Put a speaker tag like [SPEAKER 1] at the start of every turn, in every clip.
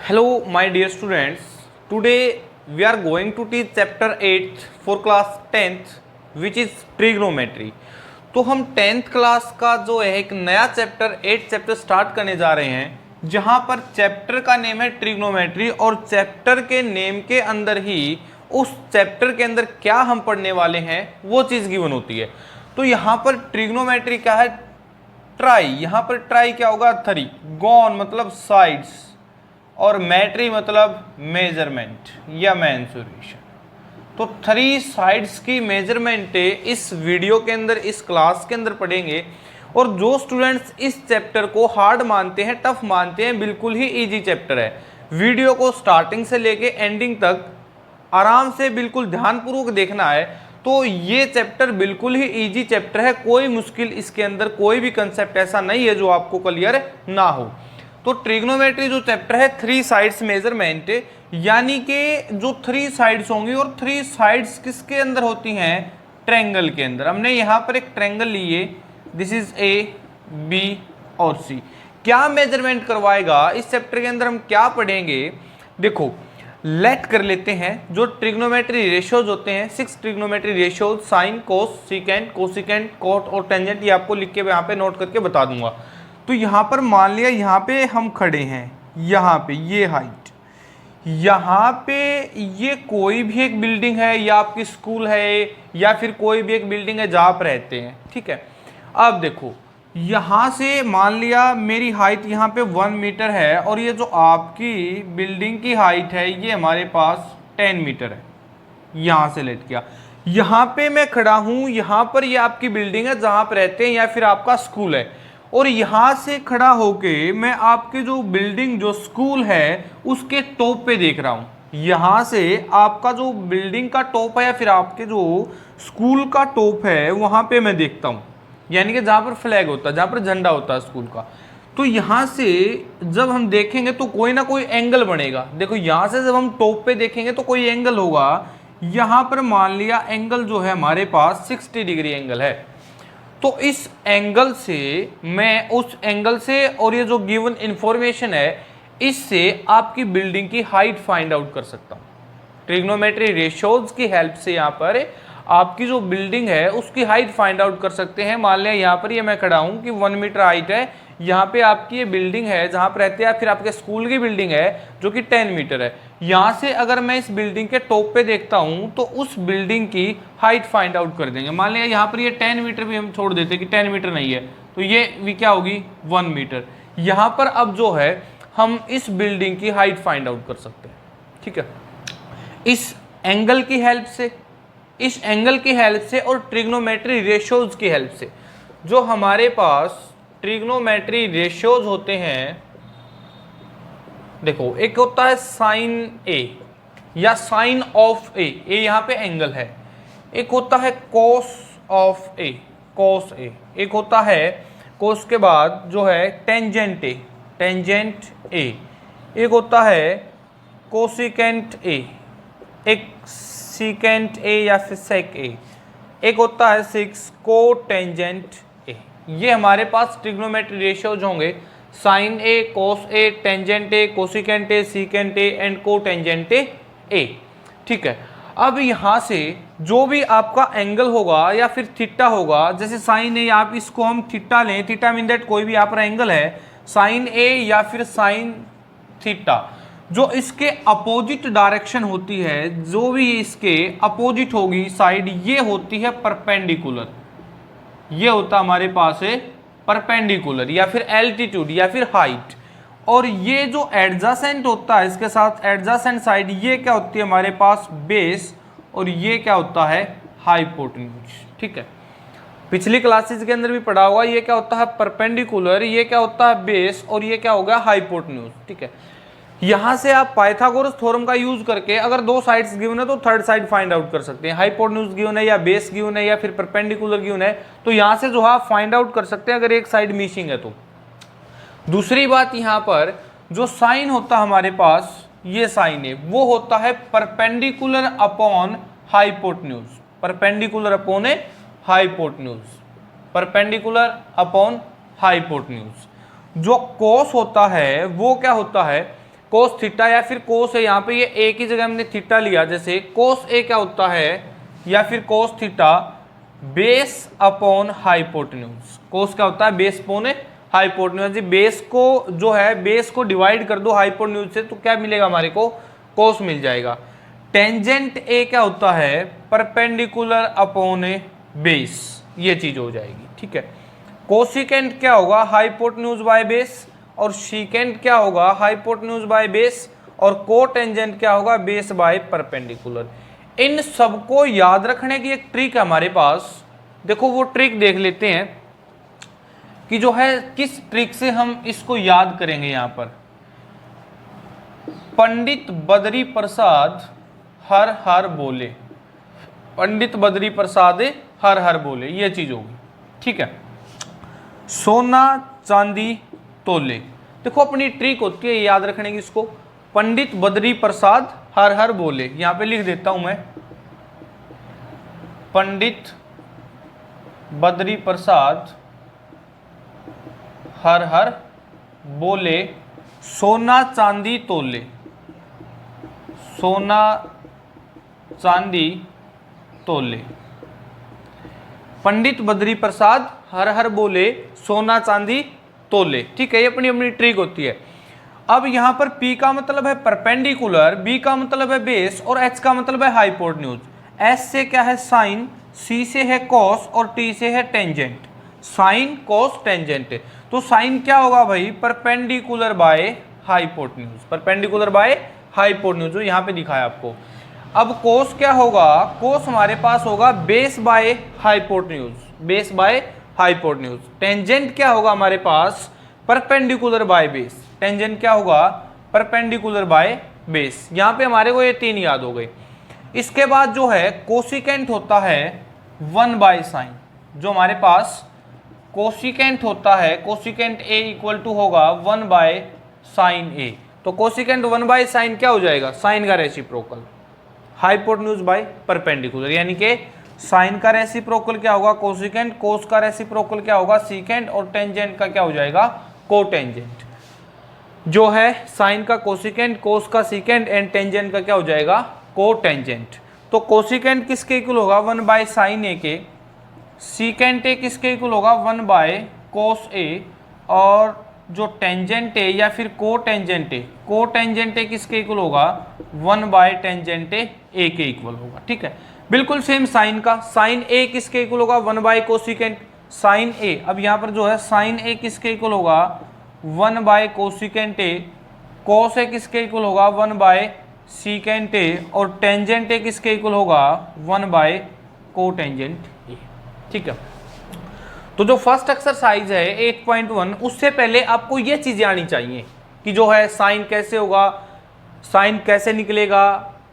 [SPEAKER 1] Hello, my dear students. Today we are going to teach chapter 8 for class 10th, which is trigonometry. तो हम 10th class का जो है एक नया चैप्टर 8 चैप्टर स्टार्ट करने जा रहे हैं, जहां पर चैप्टर का नेम है ट्रिग्नोमेट्री और चैप्टर के नेम के अंदर ही उस चैप्टर के अंदर क्या हम पढ़ने वाले हैं वो चीज़ गिवन होती है। तो यहाँ पर ट्रिग्नोमेट्री क्या है? ट्राई। यहाँ पर ट्राई क्या होगा? 3। गॉन मतलब साइड्स और मैट्री मतलब मेजरमेंट या मेंसुरेशन। तो 3 साइड्स की मेजरमेंट इस वीडियो के अंदर, इस क्लास के अंदर पढ़ेंगे। और जो स्टूडेंट्स इस चैप्टर को हार्ड मानते हैं, टफ मानते हैं, बिल्कुल ही इजी चैप्टर है। वीडियो को स्टार्टिंग से लेके एंडिंग तक आराम से बिल्कुल ध्यानपूर्वक देखना है। तो ये चैप्टर बिल्कुल ही इजी चैप्टर है, कोई मुश्किल इसके अंदर कोई भी कंसेप्ट ऐसा नहीं है जो आपको क्लियर ना हो। तो ट्रिग्नोमेट्री जो चैप्टर है 3 साइड्स मेजरमेंट, यानी कि जो 3 साइड्स होंगी और 3 साइड्स किसके अंदर होती हैं? ट्रायंगल के अंदर। हमने यहाँ पर एक ट्रायंगल लिए, दिस इज ए, बी और सी। क्या मेजरमेंट करवाएगा इस चैप्टर के अंदर? हम क्या पढ़ेंगे? देखो, लेट कर लेते हैं जो ट्रिग्नोमेट्री रेशियोज होते हैं, 6 ट्रिग्नोमेट्री रेशियोज, साइन, कोस, सीकेंट, कोसिकेंट, कोट और टेंजेंट। ये आपको लिख के यहाँ पे नोट करके बता दूंगा। तो यहाँ पर मान लिया यहाँ पे हम खड़े हैं, यहाँ पे ये हाइट, यहाँ पे ये कोई भी एक बिल्डिंग है या आपकी स्कूल है या फिर कोई भी एक बिल्डिंग है जहाँ आप रहते हैं, ठीक है। अब देखो, यहाँ से मान लिया मेरी हाइट यहाँ पे 1 मीटर है और ये जो आपकी बिल्डिंग की हाइट है ये हमारे पास 10 मीटर है। यहाँ से लेट किया, यहाँ पे मैं खड़ा हूँ, यहाँ पर ये आपकी बिल्डिंग है जहाँ आप रहते हैं या फिर आपका स्कूल है। और यहाँ से खड़ा होके मैं आपके जो बिल्डिंग, जो स्कूल है उसके टॉप पे देख रहा हूँ। यहाँ से आपका जो बिल्डिंग का टॉप है या फिर आपके जो स्कूल का टॉप है वहाँ पे मैं देखता हूँ, यानी कि जहाँ पर फ्लैग होता है, जहाँ पर झंडा होता है स्कूल का। तो यहाँ से जब हम देखेंगे तो कोई ना कोई एंगल बनेगा। देखो, यहाँ से जब हम टॉप पे देखेंगे तो कोई एंगल होगा। यहाँ पर मान लिया एंगल जो है हमारे पास 60 डिग्री एंगल है। तो इस एंगल से मैं उस एंगल से और ये जो गिवन इंफॉर्मेशन है इससे आपकी बिल्डिंग की हाइट फाइंड आउट कर सकता हूँ। ट्रिग्नोमेट्री रेशियोज की हेल्प से यहाँ पर आपकी जो बिल्डिंग है उसकी हाइट फाइंड आउट कर सकते हैं। मान लिया यहाँ पर ये मैं खड़ा हूँ कि 1 मीटर हाइट है, यहाँ पे आपकी ये बिल्डिंग है जहाँ पर रहते हैं, फिर आपके स्कूल की बिल्डिंग है जो कि 10 मीटर है। यहाँ से अगर मैं इस बिल्डिंग के टॉप पे देखता हूँ तो उस बिल्डिंग की हाइट फाइंड आउट कर देंगे। मान लिया यहाँ पर ये 10 मीटर भी हम छोड़ देते कि 10 मीटर नहीं है, तो ये भी क्या होगी? 1 मीटर। यहाँ पर अब जो है हम इस बिल्डिंग की हाइट फाइंड आउट कर सकते हैं, ठीक है, इस एंगल की हेल्प से, इस एंगल की हेल्प से और ट्रिग्नोमेट्री रेशियोज की हेल्प से। जो हमारे पास ट्रिग्नोमेट्री रेशियोज होते हैं, देखो, एक होता है साइन ए या साइन ऑफ ए, यहाँ पे एंगल है। एक होता है कोस ऑफ ए, कोस ए। एक होता है कोस के बाद जो है टेंजेंट ए, टेंजेंट ए। एक होता है कोसिकेंट ए, एक सीकेंट ए या फिर सेक ए। एक होता है 6 कोटेंजेंट ए। ये हमारे पास ट्रिग्नोमेट्री रेशियोज होंगे, sine A, cos A, tangent A, cosecant A, secant A and cotangent A, ठीक है। अब यहाँ से जो भी आपका एंगल होगा या फिर थीटा होगा, जैसे साइन ए, आप इसको हम थीटा लें, थीटा मीन दैट कोई भी यहाँ पर एंगल है, साइन ए या फिर साइन थीटा, जो इसके अपोजिट डायरेक्शन होती है, जो भी इसके अपोजिट होगी साइड, ये होती है परपेंडिकुलर। ये होता हमारे पास है परपेंडिकुलर या फिर एल्टीट्यूड या फिर हाइट। और ये जो एडजेसेंट होता है, इसके साथ एडजेसेंट साइड, ये क्या होती है हमारे पास? बेस। और ये क्या होता है? हाइपोटेन्यूज, ठीक है। पिछली क्लासेस के अंदर भी पढ़ा होगा, ये क्या होता है? परपेंडिकुलर, ये क्या होता है? बेस, और ये क्या होगा? हाइपोटेन्यूज, ठीक है। यहाँ से आप पाइथागोरस थ्योरम का यूज करके अगर 2 साइड्स गिवन है तो थर्ड साइड फाइंड आउट कर सकते हैं। हाइपोटेन्यूज गिवन है या बेस गिवन है या फिर परपेंडिकुलर गिवन है, तो यहाँ से जो है आप फाइंड आउट कर सकते हैं अगर एक साइड मिसिंग है तो। दूसरी बात, यहाँ पर जो साइन होता है हमारे पास, ये साइन है, वो होता है perpendicular upon hypotenuse, perpendicular upon a hypotenuse, perpendicular upon hypotenuse. जो कोस होता है वो क्या होता है? कोस थीटा या फिर कोस है, यहाँ पे ये ए की जगह हमने थीटा लिया, जैसे कोस ए क्या होता है या फिर cos theta base upon hypotenuse. Cos क्या होता है, बेस अपॉन हाइपोटेन्यूज। बेस को जो है बेस को डिवाइड कर दो हाइपोटेन्यूज से तो क्या मिलेगा हमारे को, कोस मिल जाएगा। टेंजेंट ए क्या होता है, परपेंडिकुलर अपॉन ए बेस, ये चीज हो जाएगी, ठीक है। कोसिकेंट क्या होगा, हाइपोटेन्यूज बाय बेस, और सीकेंट क्या होगा, हाइपोटेन्यूज बाय बेस, और कोटेंजेंट क्या होगा, बेस बाय परपेंडिकुलर। इन सबको याद रखने की एक ट्रिक है हमारे पास, देखो वो ट्रिक देख लेते हैं कि जो है किस ट्रिक से हम इसको याद करेंगे। यहां पर पंडित बद्री प्रसाद हर हर बोले, पंडित बद्री प्रसाद हर हर बोले, ये चीज होगी, ठीक है। सोना चांदी तोले, देखो अपनी ट्रिक होती है याद रखने की इसको, पंडित बद्री प्रसाद हर हर बोले, यहां पे लिख देता हूं मैं, पंडित बद्री प्रसाद हर हर बोले, सोना चांदी तोले, सोना चांदी तोले। पंडित बद्री प्रसाद हर हर बोले, सोना चांदी तोले, ठीक है। ये अपनी अपनी ट्रिक होती है। अब यहां पर P का मतलब है परपेंडिकुलर, B का मतलब है बेस, और H का मतलब है हाइपोटेन्यूज। S से क्या है साइन, C से है कॉस, और T से है टेंजेंट। साइन कॉस टेंजेंट, तो साइन क्या होगा भाई, perpendicular by hypotenuse, perpendicular by hypotenuse, जो यहां पे दिखाया आपको। अब कोस क्या होगा, कोस हमारे पास होगा base by hypotenuse, base by hypotenuse. Tangent क्या होगा हमारे पास, परपेंडिकुलर बाय बेस, टेंजेंट क्या होगा, परपेंडिकुलर बाय बेस। यहां पे हमारे को ये तीन याद हो गए। इसके बाद जो है कोसिकेंट होता है 1 बाय साइन, जो हमारे पास कोसिकेंट होता है, कोसिकेंट ए इक्वल टू होगा 1 बाय साइन ए। तो कोसिकेंट 1 बाय साइन क्या हो जाएगा, साइन का रेसिप्रोकल, हाइपोटेन्यूज बाय परपेंडिकुलर, यानी कि साइन का रेसिप्रोकल क्या होगा कोसिकेंट, कोस का रेसिप्रोकल क्या होगा सीकेंट, और टेंजेंट का क्या हो जाएगा कोटेंजेंट। जो है साइन का कोसिकेंट, कोस का सीकेंट, एंड टेंजेंट का क्या हो जाएगा कोटेंजेंट। तो कोसिकेंट किसके इक्वल होगा 1 बाय साइन ए के, सीकेंट ए किसके इक्वल होगा 1 बाय कोस ए, और जो टेंजेंट ए या फिर कोटेंजेंट ए, कोटेंजेंट ए किसके इक्वल होगा 1 बाय टेंजेंट ए के इक्वल होगा, ठीक है। बिल्कुल सेम साइन का, साइन ए किसके इक्वल होगा 1 बाय कोसिकेंट, साइन ए। अब यहाँ पर जो है साइन ए किसके इक्वल होगा 1 बाय कोसिकेंट ए, कोस ए किसके इक्वल होगा 1 बाय सीकेंट ए, और टेंजेंट ए किसके इक्वल होगा 1 बाय कोटेंजेंट ए, ठीक है। तो जो फर्स्ट एक्सरसाइज है 8.1, उससे पहले आपको ये चीजें आनी चाहिए कि जो है साइन कैसे होगा, साइन कैसे निकलेगा,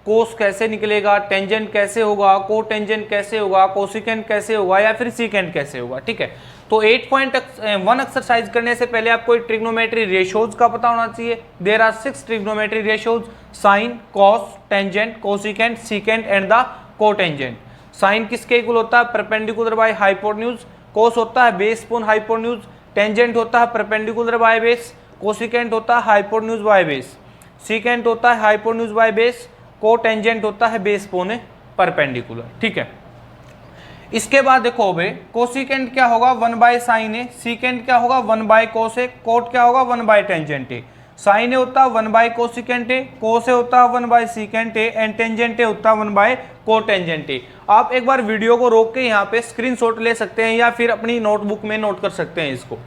[SPEAKER 1] कोस कैसे निकलेगा, टेंजेंट कैसे होगा, कोटेंजेंट कैसे होगा, कोसिकेंट कैसे होगा, या फिर सीकेंट कैसे होगा, ठीक है। तो 8.1 एक्सरसाइज करने से पहले आपको ट्रिग्नोमेट्री रेशियोज का पता होना चाहिए। There are 6 trigonometry ratios, sine, cos, tangent, cosecant, secant and the cotangent. Sine किसके इक्वल होता है परपेंडिकुलर बाय हाइपोटेन्यूज, कोस होता है बेस अपॉन हाइपोटेन्यूज, टेंजेंट होता है परपेंडिकुलर बाय बेस, कोसिकेंट होता है हाइपोटेन्यूज बाय बेस, सीकेंट होता है हाइपोटेन्यूज बाय बेस, कोटेंजेंट होता है बेस अपॉन परपेंडिकुलर, ठीक है। इसके बाद देखो बे कोसिकेंट क्या होगा 1 बाय साइन ए, सीकेंट क्या होगा 1 बाय कोस ए, कोट क्या होगा 1 बाय टेंजेंट ए। साइन ए होता है 1 बाय कोसिकेंट ए, कोस ए होता है 1 by secant A, and tangent A होता है 1 बाय कोटेंजेंट ए। आप एक बार वीडियो को रोक के यहाँ पे स्क्रीनशॉट ले सकते हैं या फिर अपनी नोटबुक में नोट कर सकते हैं इसको।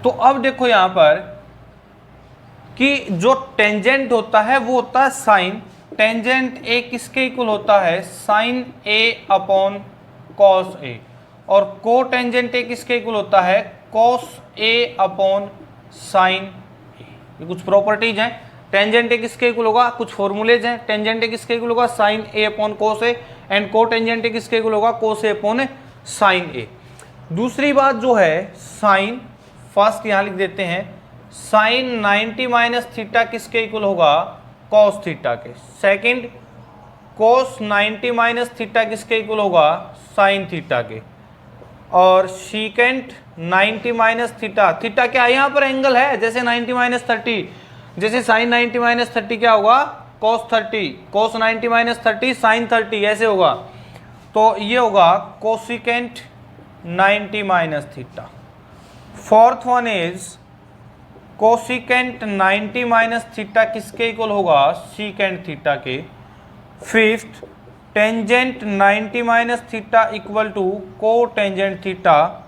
[SPEAKER 1] तो अब देखो यहां पर कि जो टेंजेंट होता है वो होता है साइन, टेंजेंट ए किसके इक्वल होता है साइन ए अपॉन कॉस ए, और कोटेंजेंट ए किसके इक्वल होता है कॉस ए अपॉन साइन ए। ये कुछ प्रॉपर्टीज हैं। टेंजेंट ए किसके इक्वल होगा, कुछ फॉर्मूलेज हैं। टेंजेंट ए किसके इक्वल होगा sine A upon cos A, and cotangent A किसके इक्वल होगा cos A upon sine A. दूसरी बात जो है साइन, फर्स्ट यहां लिख देते हैं साइन 90 माइनस थीटा किसके इक्वल होगा, कॉस थीटा के। सेकंड, कोस 90 माइनस थीटा किसके इक्वल होगा, साइन थीटा के। और सीकेंट 90 माइनस थीटा, थीटा क्या है यहाँ पर एंगल है, जैसे 90 माइनस 30, जैसे साइन 90 माइनस 30 क्या होगा, कोस 30, कोस 90 माइनस 30 साइन 30, ऐसे होगा। तो ये होगा cosecant 90 minus theta. Fourth one is cosecant 90 minus theta किसके इक्वल होगा, सीकेंट थीटा के। Fifth, tangent 90 minus theta equal to cotangent theta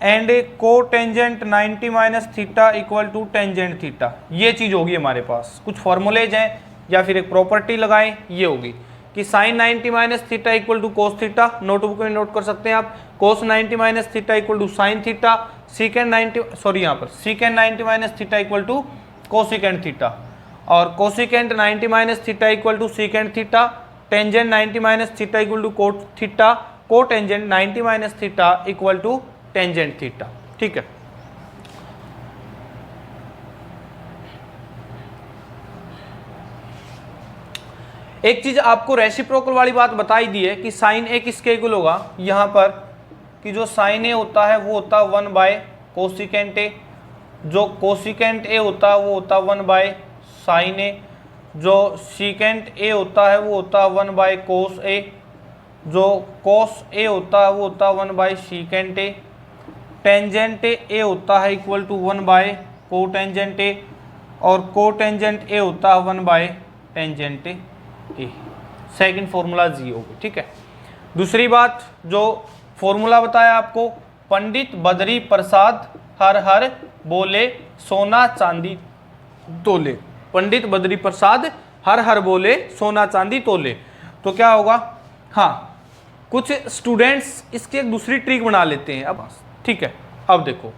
[SPEAKER 1] and cotangent 90 minus theta equal to tangent theta. ये चीज होगी हमारे पास, कुछ फॉर्मूलेज हैं या फिर एक प्रॉपर्टी लगाएं, ये होगी कि sine 90 minus theta equal to cos theta, notebook में नोट कर सकते हैं आप, cos 90 minus theta equal to sine theta, secant 90 sorry यहाँ पर secant 90 minus theta equal to cosecant theta, और cosecant 90 minus theta equal to secant theta, tangent 90 minus theta equal to cot theta, cotangent 90 minus theta equal to tangent theta. ठीक है, एक चीज आपको reciprocal वाली बात बताई दी है कि साइन ए किसके इक्वल होगा, यहां पर कि जो साइन ए होता है वो होता है 1 बाय कोसिकेंट ए, जो कोसिकेंट ए होता है वो होता है 1 बाय साइन ए, जो सीकेंट ए होता है वो होता है 1 बाय कोस ए, जो कोस ए होता है वो होता है 1 by secant A, tangent A होता है equal to 1 by cotangent A, और को टेंजेंट ए होता है 1 by tangent A. Second formula जी होगी। ठीक है, दूसरी बात जो फॉर्मूला बताया आपको, पंडित बद्री प्रसाद हर हर बोले सोना चांदी तोले, पंडित बद्री प्रसाद हर हर बोले सोना चांदी तोले। तो क्या होगा, हाँ कुछ स्टूडेंट्स इसकी एक दूसरी ट्रिक बना लेते हैं अब। ठीक है, अब देखो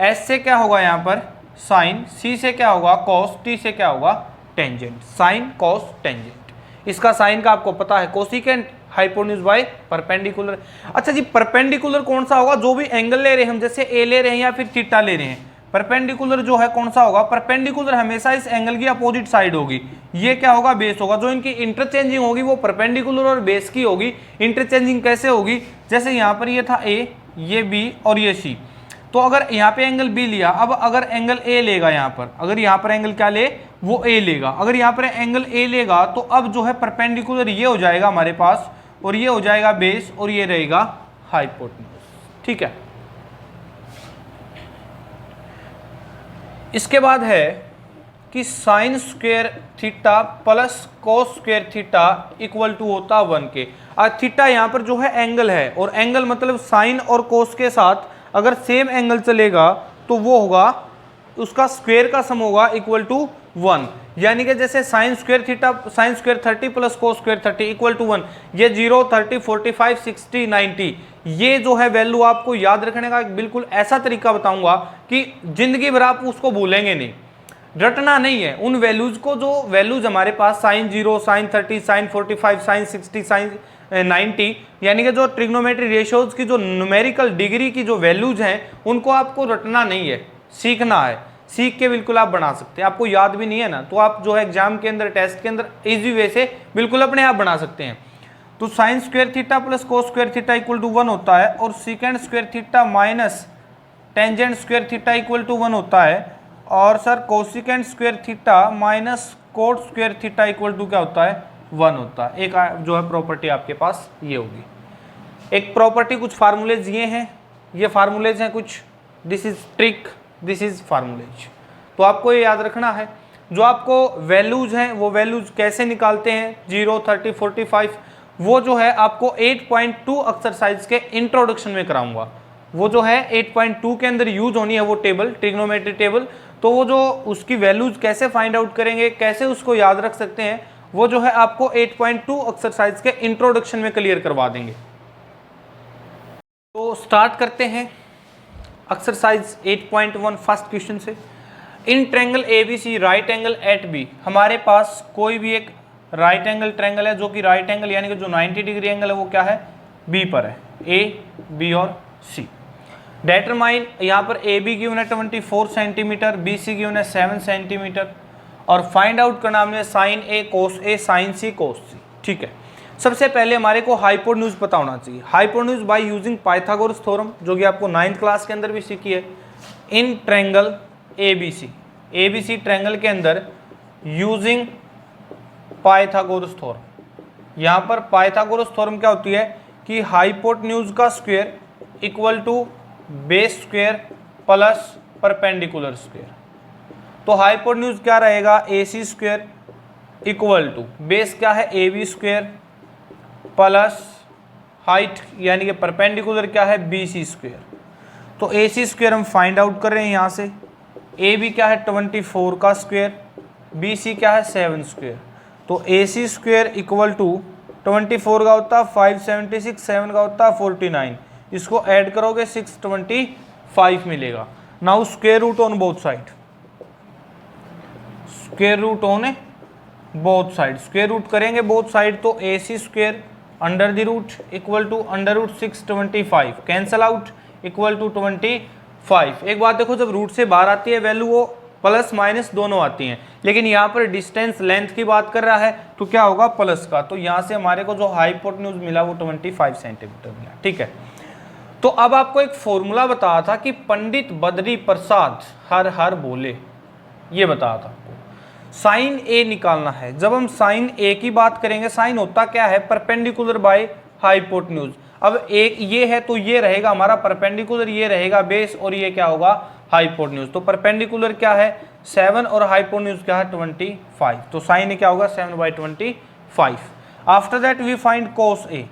[SPEAKER 1] एस से क्या होगा यहाँ पर साइन, सी से क्या होगा कॉस, टी से क्या होगा टेंजेंट, साइन कॉस टेंजेंट। इसका साइन का आपको पता है कोसिकेंट हाइपोटेन्यूज बाय परपेंडिकुलर। अच्छा जी, परपेंडिकुलर कौन सा होगा, जो भी एंगल ले रहे हैं हम, जैसे ए ले रहे हैं या फिर थीटा ले रहे हैं, परपेंडिकुलर जो है कौन सा होगा, परपेंडिकुलर हमेशा इस एंगल की अपोजिट साइड होगी। ये क्या होगा, बेस होगा। जो इनकी इंटरचेंजिंग होगी वो परपेंडिकुलर और बेस की होगी। इंटरचेंजिंग कैसे होगी, जैसे यहाँ पर ये था ए, ये बी और ये सी, तो अगर यहाँ पे एंगल बी लिया, अब अगर एंगल ए लेगा यहाँ पर, अगर यहाँ पर एंगल क्या ले, वो ए लेगा, अगर यहाँ पर एंगल ए लेगा तो अब जो है परपेंडिकुलर ये हो जाएगा हमारे पास, और ये हो जाएगा बेस, और ये रहेगा हाइपोटेन्यूज। ठीक है, इसके बाद है कि sine square theta plus cos square theta equal to होता 1 के। थीटा यहाँ पर जो है एंगल है, और एंगल मतलब साइन और कोस के साथ अगर सेम एंगल चलेगा तो वो होगा, उसका स्क्वायर का सम होगा इक्वल टू 1। यानी कि जैसे sine square theta, sine square 30 plus cos square 30 equal to 1, ये 0, 30, 45, 60, 90, ये जो है वैल्यू आपको याद रखने का बिल्कुल ऐसा तरीका बताऊंगा कि जिंदगी भर आप उसको भूलेंगे नहीं, रटना नहीं है उन वैल्यूज को। जो वैल्यूज हमारे पास sine 0, sine 30, sine 45, sine 60, sine 90, यानी कि जो ट्रिग्नोमेट्री रेशियोज की जो न्यूमेरिकल डिग्री की जो वैल्यूज हैं उनको आपको रटना नहीं है, सीखना है। सीख के बिल्कुल आप बना सकते हैं। आपको याद भी नहीं है ना, तो आप जो है एग्जाम के अंदर, टेस्ट के अंदर इजी वे से बिल्कुल अपने आप बना सकते हैं। तो sine square theta plus cos square theta equal to 1 होता है, और secant square theta minus tangent square theta equal to 1 होता है, और sir cosecant square theta minus cot square theta equal to क्या होता है 1 होता है। एक जो है प्रॉपर्टी आपके पास ये होगी। एक प्रॉपर्टी, कुछ फार्मूलेज ये हैं, ये फार्मूलेज हैं कुछ, this is trick, this is फार्मूलेज। तो आपको ये याद रखना है, जो आपको वैल्यूज हैं वो वैल्यूज कैसे निकालते हैं 0, 30, 45, वो जो है आपको 8.2 एक्सरसाइज के इंट्रोडक्शन में कराऊंगा। वो जो है 8.2 के अंदर यूज होनी है वो टेबल, ट्रिग्नोमेट्री टेबल। तो वो जो उसकी वैल्यूज कैसे फाइंड आउट करेंगे, कैसे उसको याद रख सकते हैं, वो जो है आपको 8.2 एक्सरसाइज के इंट्रोडक्शन में क्लियर करवा देंगे। तो स्टार्ट करते हैं एक्सरसाइज 8.1 फर्स्ट क्वेश्चन से। In triangle ABC right angle at B, हमारे पास कोई भी एक राइट एंगल ट्रायंगल है, जो कि राइट एंगल यानी कि जो 90 डिग्री एंगल है वो क्या है, बी पर है, A, B और C। डेटरमाइन, यहाँ पर ए बी गिवन है 24 सेंटीमीटर, बी सी गिवन है 7 सेंटीमीटर, और फाइंड आउट करना हमने sign A cos A sine C cos सी। ठीक है, सबसे पहले हमारे को हाइपोटेन्यूज पता होना चाहिए। Hypotenuse by using Pythagoras theorem, जो कि आपको 9th क्लास के अंदर भी सीखी है। इन ट्रायंगल एबीसी ट्रायंगल के अंदर यूजिंग पाइथागोरस थ्योरम, यहाँ पर पाइथागोरस थ्योरम क्या होती है कि हाइपोटेन्यूज का square equal to base square plus perpendicular square. तो हाइपोटेन्यूज क्या रहेगा, A C square equal to base क्या है A B square plus height यानी कि परपेंडिकुलर क्या है बी सी स्क्वायर। तो ए सी स्क्वायर हम फाइंड आउट कर रहे हैं यहाँ से। ए बी क्या है 24 का स्क्वायर, बी सी क्या है 7 स्क्वायर। तो A C square equal to 24 का होता है 576, 7 का होता है 49, इसको ऐड करोगे 625 मिलेगा। Now square root on both side, square root on both side, square root करेंगे बोथ साइड तो A C square under the root equal to under root 625 cancel out equal to 25। एक बात देखो, जब रूट से बाहर आती है वैल्यू वो प्लस माइनस दोनों आती हैं, लेकिन यहाँ पर डिस्टेंस लेंथ की बात कर रहा है तो क्या होगा प्लस का। तो यहाँ से हमारे को जो हाइपोटेन्यूज मिला वो 25 सेंटीमीटर मिला। ठीक है, तो अब आपको एक फॉर्मूला बताया था कि पंडित बद्री प्रसाद हर हर बोले, ये बताया था आपको। साइन ए निकालना है। जब हम साइन ए की बात करेंगे, साइन होता क्या है परपेंडिकुलर बाय हाइपोटेन्यूज। अब एक ये है तो ये रहेगा हमारा परपेंडिकुलर, ये रहेगा बेस, और ये क्या होगा हाइपोटेन्यूज। तो परपेंडिकुलर क्या है 7 और हाइपोटेन्यूज क्या है 25। तो साइन ए क्या होगा 7/25। After that we find cos A.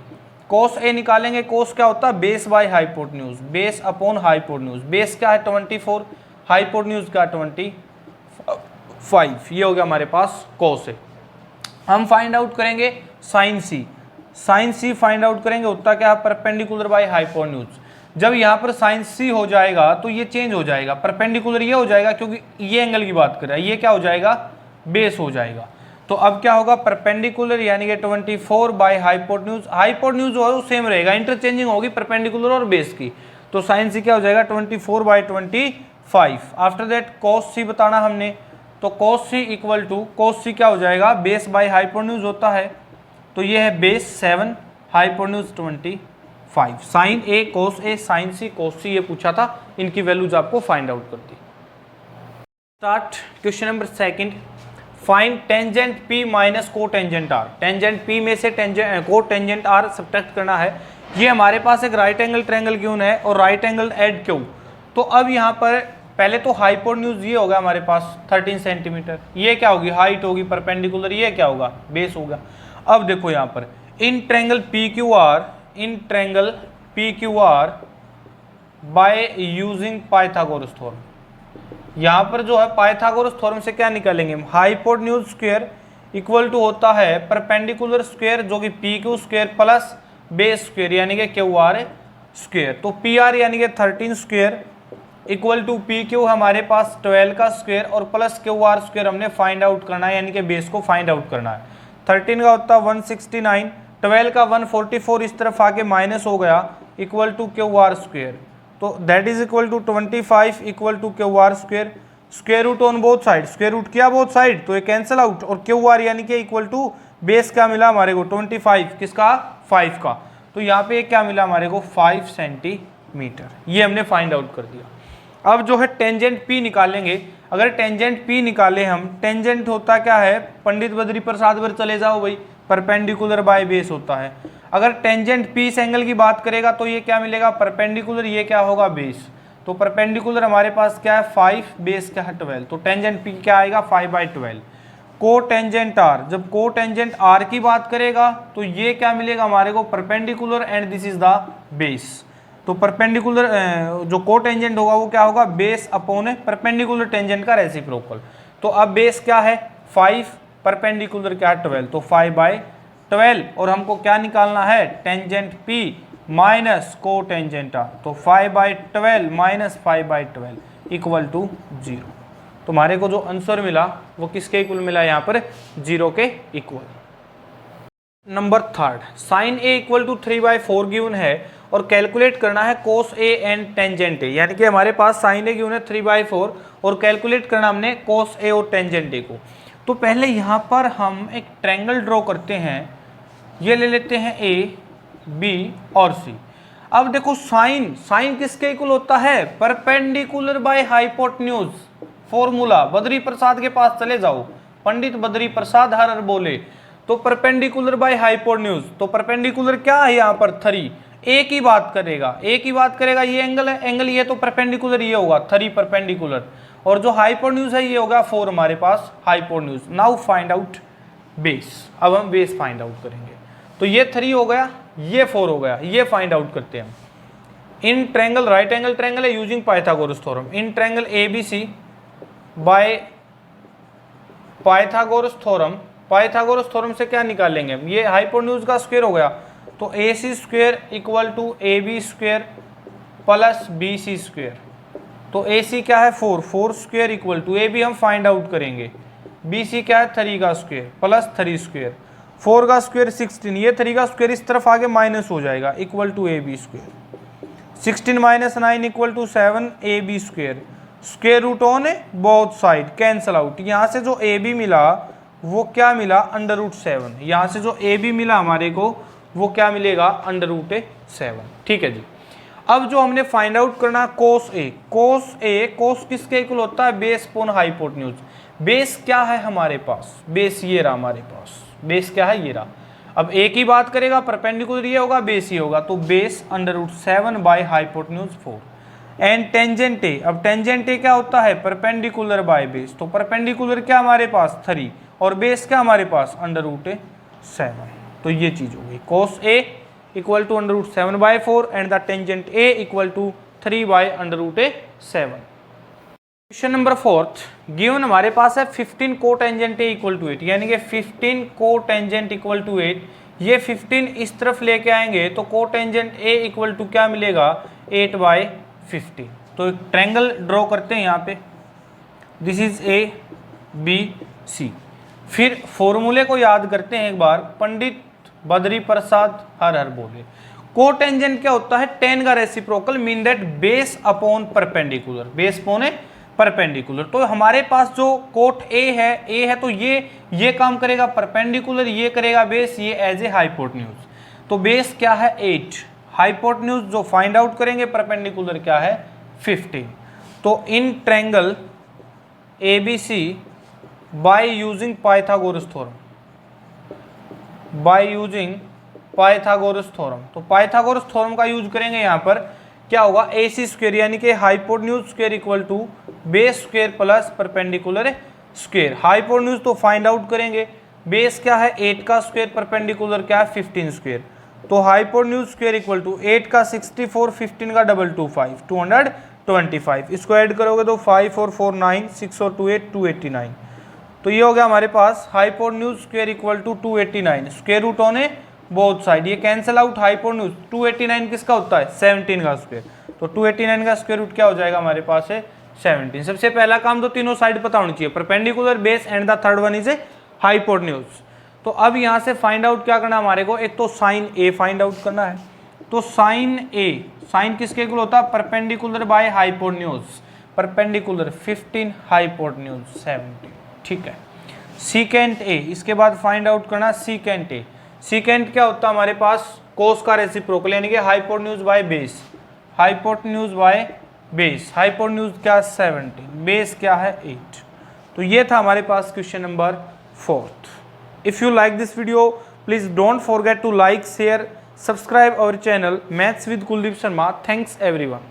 [SPEAKER 1] Cos ए निकालेंगे, कोस क्या होता है base by hypotenuse, base upon hypotenuse. Base क्या है 24, हाइपोटेन्यूज क्या 25। ये हो गया हमारे पास कोस ए। हम फाइंड आउट करेंगे साइन सी। साइन सी फाइंड आउट करेंगे, होता क्या है परपेंडिकुलर बाय हाइपोटेन्यूज। जब यहाँ पर साइन सी हो जाएगा तो ये चेंज हो जाएगा, परपेंडिकुलर ये हो जाएगा क्योंकि ये एंगल की बात कर रहा है, ये क्या हो जाएगा बेस हो जाएगा। तो अब क्या होगा परपेंडिकुलर यानी कि 24 बाय हाइपोटेन्यूज। हाइपोटेन्यूज जो है वो सेम रहेगा, इंटरचेंजिंग होगी परपेंडिकुलर और बेस की। तो साइन सी क्या हो जाएगा 24/25। आफ्टर दैट कोस सी बताना हमने, तो कोस सी इक्वल टू कोस सी क्या हो जाएगा बेस बाय हाइपोटेन्यूज होता है, तो ये है base 7 hypotenuse 25। Sine A cos A sine C cos C ये पूछा था, इनकी वैल्यूज आपको फाइंड आउट कर दी। Start question number second. Find tangent P minus cotangent R. Tangent P में से को टेंजेंट आर सब्ट्रैक्ट करना है। ये हमारे पास एक राइट एंगल ट्रायंगल क्यों है और राइट एंगल एड क्यों। तो अब यहाँ पर पहले तो हाइपोटेन्यूज ये होगा हमारे पास 13 सेंटीमीटर, ये क्या होगी हाइट होगी परपेंडिकुलर, ये क्या होगा बेस होगा। अब देखो यहाँ पर in triangle P Q R by using Pythagoras theorem. यहाँ पर जो है पाइथागोरस थ्योरम से क्या निकालेंगे हम, हाइपोटेन्यूज स्क्वायर इक्वल टू होता है परपेंडिकुलर स्क्वायर जो कि P Q square plus base square यानी कि क्यू आर स्क्वायर। तो पी आर यानी कि 13 square equal to P Q हमारे पास 12 का स्क्वायर और प्लस क्यू आर स्क्वायर हमने फाइंड आउट करना है, यानी कि बेस को फाइंड आउट करना है। 13 का होता है 169, 12 का 144 इस तरफ आके माइनस हो गया equal to Q R square. तो that is equal to 25 equal to Q R square. Square root on both side, square root किया बोथ साइड तो ये कैंसिल आउट, और क्यू आर यानी कि इक्वल टू बेस क्या मिला हमारे को 25, किसका 5 का। तो यहाँ पे क्या मिला हमारे को 5 सेंटीमीटर, ये हमने फाइंड आउट कर दिया। अब जो है टेंजेंट पी निकालेंगे। अगर टेंजेंट पी निकाले हम, टेंजेंट होता क्या है पंडित बद्री प्रसाद पर चले जाओ भाई, परपेंडिकुलर बाय बेस होता है। अगर टेंजेंट पी इस एंगल की बात करेगा तो ये क्या मिलेगा परपेंडिकुलर, ये क्या होगा बेस। तो परपेंडिकुलर हमारे पास क्या है 5, बेस क्या है 12, तो टेंजेंट पी क्या आएगा 5/12। को टेंजेंट आर, जब को टेंजेंट आर की बात करेगा तो ये क्या मिलेगा हमारे को perpendicular and this is the base. तो परपेंडिकुलर जो को टेंजेंट होगा वो क्या होगा बेस अपॉन परपेंडिकुलर टेंजेंट का रेसिप्रोकल। तो अब बेस क्या है 5, परपेंडिकुलर क्या है 12, तो 5/12 और हमको क्या निकालना है tangent P minus cotangent are. तो 5/12 माइनस 5/12 इक्वल टू 0। तो हमारे को जो आंसर मिला वो किसके इक्वल मिला, यहाँ पर 0 के equal. Number third, sine A equal to 3/4 given है और कैलकुलेट करना है कोस ए एंड टेंजेंट ए, यानी कि हमारे पास साइन ए गिवन है 3/4 और कैलकुलेट करना हमने कोस ए और टेंजेंट ए को। तो पहले यहाँ पर हम एक ट्रायंगल ड्रॉ करते हैं, ये ले लेते हैं ए, बी और सी। अब देखो साइन किसके इक्वल होता है, perpendicular by hypotenuse. Formula Badri Prasad के पास चले जाओ, पंडित बद्री प्रसाद हर बोले, तो परपेंडिकुलर बाय हाइपोटेन्यूज, तो परपेंडिकुलर क्या है यहाँ पर 3, ए की बात करेगा, ये एंगल है, एंगल ये तो परपेंडिकुलर ये होगा 3 परपेंडिकुलर, और जो हाइपोटेन्यूज है ये होगा 4 हमारे पास hypotenuse. Now find out base, अब हम बेस फाइंड आउट करेंगे। तो ये 3 हो गया, ये 4 हो गया, ये फाइंड आउट करते हैं हम। In triangle, right angle triangle है using Pythagoras theorem, in triangle ABC by Pythagoras theorem से क्या निकालेंगे हम, ये हाइपोटेन्यूज का स्क्वायर हो गया, तो A C square equal to A B square plus B C square. तो ए सी क्या है 4 square equal to, A B हम फाइंड आउट करेंगे, बी सी क्या है 3 का स्क्वायर प्लस 3 स्क्वायर, 4 का स्क्वायर 16, ये 3 का स्क्वायर इस तरफ आगे माइनस हो जाएगा, equal to A B square. 16 minus 9 equal to 7 A B square, square root on both side cancel out, यहाँ से जो ए बी मिला वो क्या मिला अंडर रूट 7, यहाँ से जो ए बी मिला हमारे को वो क्या मिलेगा अंडर रूट 7। ठीक है जी। अब जो हमने फाइंड आउट करना कोस ए, कोस किसके इक्वल होता है, बेस अपॉन हाइपोटेन्यूज। बेस क्या है हमारे पास, बेस ये रहा हमारे पास, बेस क्या है ये रहा। अब ए की बात करेगा, परपेंडिकुलर ये होगा, बेस ये होगा, तो base under root 7 by hypotenuse 4 and tangent A. अब टेंजेंट ए क्या होता है, परपेंडिकुलर बाय बेस, तो परपेंडिकुलर क्या हमारे पास 3 और बेस क्या हमारे पास अंडर रूट 7। तो ये चीज हो गई, cos A equal to under root 7/4 and the tangent A equal to 3 by under root 7। Question number 4, given हमारे पास है 15 को टेंजेंट ए इक्वल टू 8, यानी कि 15 को टेंजेंट इक्वल टू 8, ये 15 इस तरफ लेके आएंगे तो को टेंजेंट ए इक्वल टू क्या मिलेगा 8/15। तो एक ट्रायंगल ड्रॉ करते हैं यहाँ पे, this is A B C. फिर फॉर्मूले को याद करते हैं एक बार, पंडित बद्री प्रसाद हर बोले। कोटेंजेंट क्या होता है, टेन का reciprocal, mean that base upon perpendicular, base upon perpendicular. तो हमारे पास जो कोट ए है तो ये काम करेगा परपेंडिकुलर, ये करेगा बेस, ये एज ए हाइपोटेन्यूज। तो बेस क्या है 8, हाइपोटेन्यूज जो फाइंड आउट करेंगे परपेंडिकुलर क्या है 15। तो इन triangle ABC by using Pythagoras theorem, तो पाइथागोरस थ्योरम का यूज करेंगे यहाँ पर, क्या होगा ए सी स्क्वायर यानी कि hypotenuse square equal to base square plus perpendicular square. Hypotenuse तो फाइंड आउट करेंगे, बेस क्या है 8 का स्क्वायर, परपेंडिकुलर क्या है 15 स्क्वायर, तो हाइपोटेन्यूज स्क्वायर इक्वल टू 8 का 64, 15 का 225, 225। इसको ऐड करोगे तो 5 और 4 9, 6 और 2 8, 289। तो ये हो गया हमारे पास hypotenuse square equal to 289, square root on both side, ये कैंसिल आउट। हाइपोटेन्यूज 289 किसका होता है 17 का स्क्वायर, तो 289 का स्क्वायर रूट क्या हो जाएगा हमारे पास है 17। सबसे पहला काम तो तीनों साइड पता होनी चाहिए, perpendicular, base and the third one is a hypotenuse. तो अब यहाँ से फाइंड आउट क्या करना हमारे को, एक तो साइन ए फाइंड आउट करना है। तो साइन ए, साइन किसके इक्वल होता है perpendicular by hypotenuse, perpendicular 15 hypotenuse 17। ठीक है। सीकेंट ए, इसके बाद फाइंड आउट करना सीकेंट ए। सीकेंट क्या होता है हमारे पास कोस का रेसिप्रोकल, यानी कि hypotenuse by base, hypotenuse by base, hypotenuse क्या 17, बेस क्या है 8। तो ये था हमारे पास question number 4। If you like this video please don't forget to like, share, subscribe our channel maths with Kuldeep Sharma. Thanks everyone.